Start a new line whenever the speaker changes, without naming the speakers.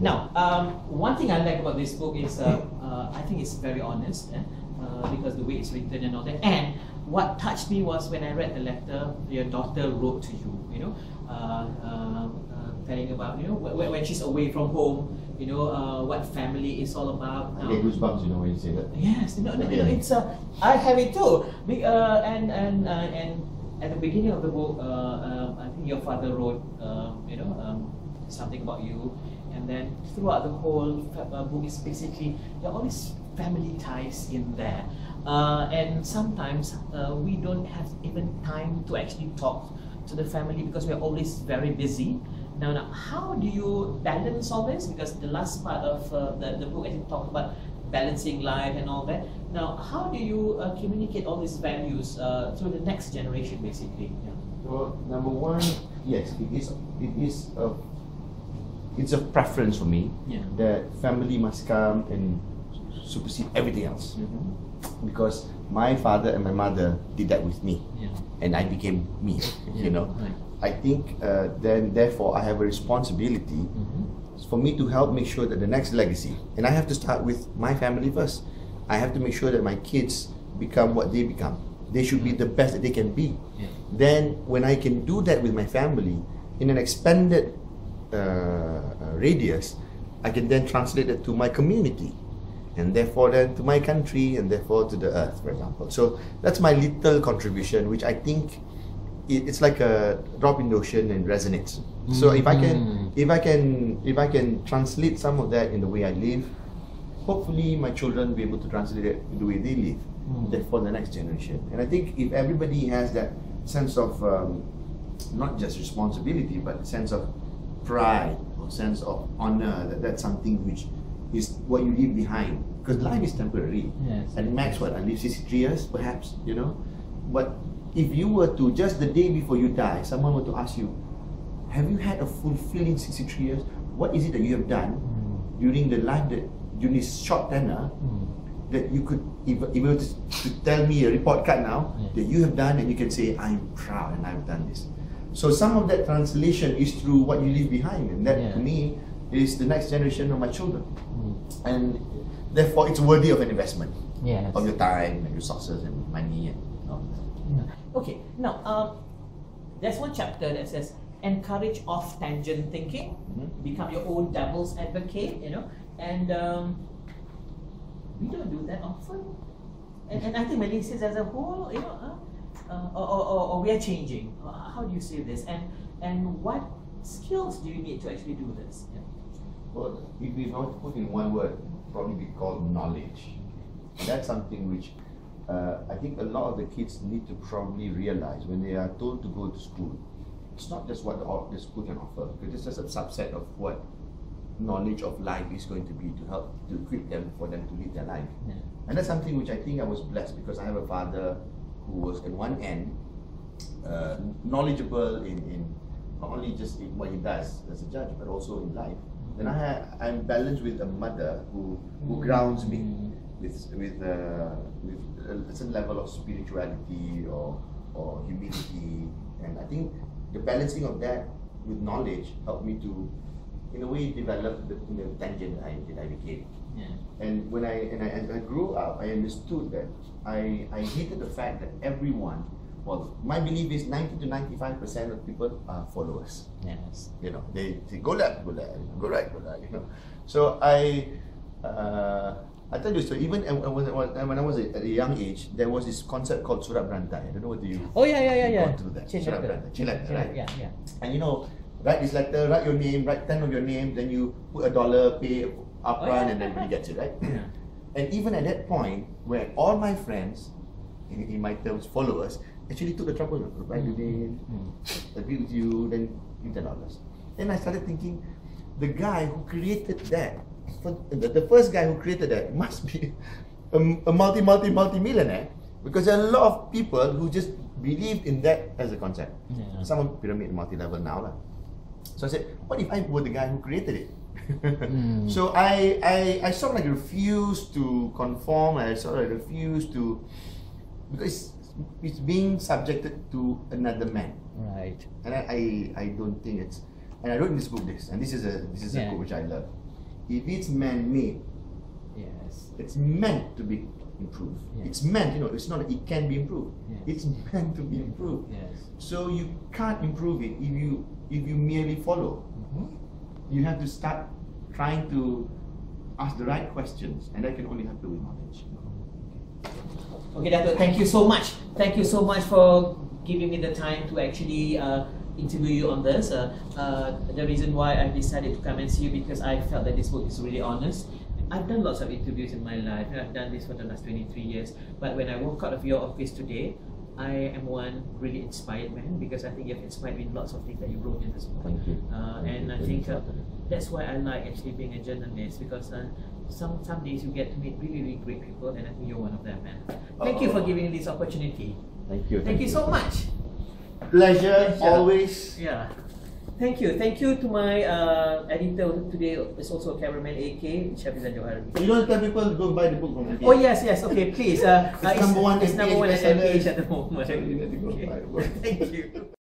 Now, one thing I like about this book is I think it's very honest, because the way it's written and all that. And what touched me was when I read the letter your daughter wrote to you. Telling about when she's away from home. What family is all about.
I get goosebumps, when you say that.
Yes, it's I have it too. And at the beginning of the book, I think your father wrote, something about you, and then throughout the whole book is basically there are all these family ties in there, and sometimes we don't have even time to actually talk to the family because we're always very busy. Now, how do you balance all this? Because the last part of the book actually talked about balancing life and all that. Now, how do you communicate all these values through the next generation, basically? Yeah.
Well, number one, yes, it's a preference for me that family must come and supersede everything else. Because my father and my mother did that with me, and I became me. Right. I think then therefore I have a responsibility for me to help make sure that the next legacy, and I have to start with my family first. I have to make sure that my kids become what they become. They should be the best that they can be. Then when I can do that with my family in an expanded radius, I can then translate it to my community, and therefore then to my country, and therefore to the earth, for example. So that's my little contribution, which I think it's like a drop in the ocean and resonates. So if I can translate some of that in the way I live, hopefully my children will be able to translate it in the way they live, for the next generation. And I think if everybody has that sense of not just responsibility, but a sense of pride or sense of honor, that's something which is what you leave behind. Because life is temporary. And max what, I live 63 years perhaps, But if you were to, just the day before you die, someone were to ask you, have you had a fulfilling 63 years? What is it that you have done during the life during this short tenure, that you could, if you were to tell me a report card now, that you have done, and you can say, I'm proud and I've done this. So some of that translation is through what you leave behind, and that to me is the next generation of my children. And therefore it's worthy of an investment of your time and resources and money and all that.
Okay, now there's one chapter that says encourage off-tangent thinking, become your own devil's advocate, and we don't do that often. And I think Malaysians as a whole, or we are changing. How do you see this? And what skills do you need to actually do this?
Well, if we want to put in one word, probably be called knowledge. And that's something which I think a lot of the kids need to probably realize when they are told to go to school. It's not just what the school can offer, because it's just a subset of what knowledge of life is going to be to help to equip them for them to live their life. And that's something which I think I was blessed, because I have a father who was at one end knowledgeable in not only just in what he does as a judge, but also in life. Then I'm balanced with a mother who grounds me with a certain level of spirituality or humility, and I think the balancing of that with knowledge helped me to, in a way, develop the tangent that I became. And when as I grew up, I understood that I hated the fact that everyone, well, my belief is 90 to 95% of people are followers. They say go left, go right, go right. So I tell you, so even when I was at a young age, there was this concept called surat berantai. I don't know whether you gone through that. Surat berantai, right? And write this letter, write your name, write 10 of your name, then you put $1, pay upfront, and then everybody gets it, right? And even at that point, where all my friends, in my terms, followers, actually took the trouble to write your name, agree with you, then give $10. Then I started thinking, the guy who created that, the first guy who created that must be a multi-millionaire, because there are a lot of people who just believed in that as a concept. Some of pyramid multi-level now. So I said, what if I were the guy who created it? So I sort of like refused to conform, I sort of refused to, because it's being subjected to another man.
Right.
And I don't think it's, and I wrote in this book this, and this is a quote which I love. if it's man-made,
Yes.
it's meant to be improved.
Yes.
It's meant, it's not, it can be improved.
Yes.
It's meant to be improved.
Yes.
So you can't improve it if you merely follow. You have to start trying to ask the right questions, and that can only happen with knowledge.
Okay, Datuk, thank you so much. Thank you so much for giving me the time to actually interview you on this. The reason why I decided to come and see you because I felt that this book is really honest. I've done lots of interviews in my life, and I've done this for the last 23 years. But when I walk out of your office today, I am one really inspired man, because I think you've inspired me in lots of things that you wrote in this book.
Thank you.
And I think that's why I like actually being a journalist, because some days you get to meet really, really great people, and I think you're one of them, man. Thank you for giving me this opportunity.
Thank you.
Thank you so much.
Pleasure, always.
Yeah. Thank you. Thank you to my editor today. Is also a cameraman, AK Shafizan Johari.
You don't tell people to go buy the book from MPH.
Oh yes, yes. Okay, please.
It's number one
it's number one at
MPH
MPH at the moment.
So you need to go buy the book.
Thank you.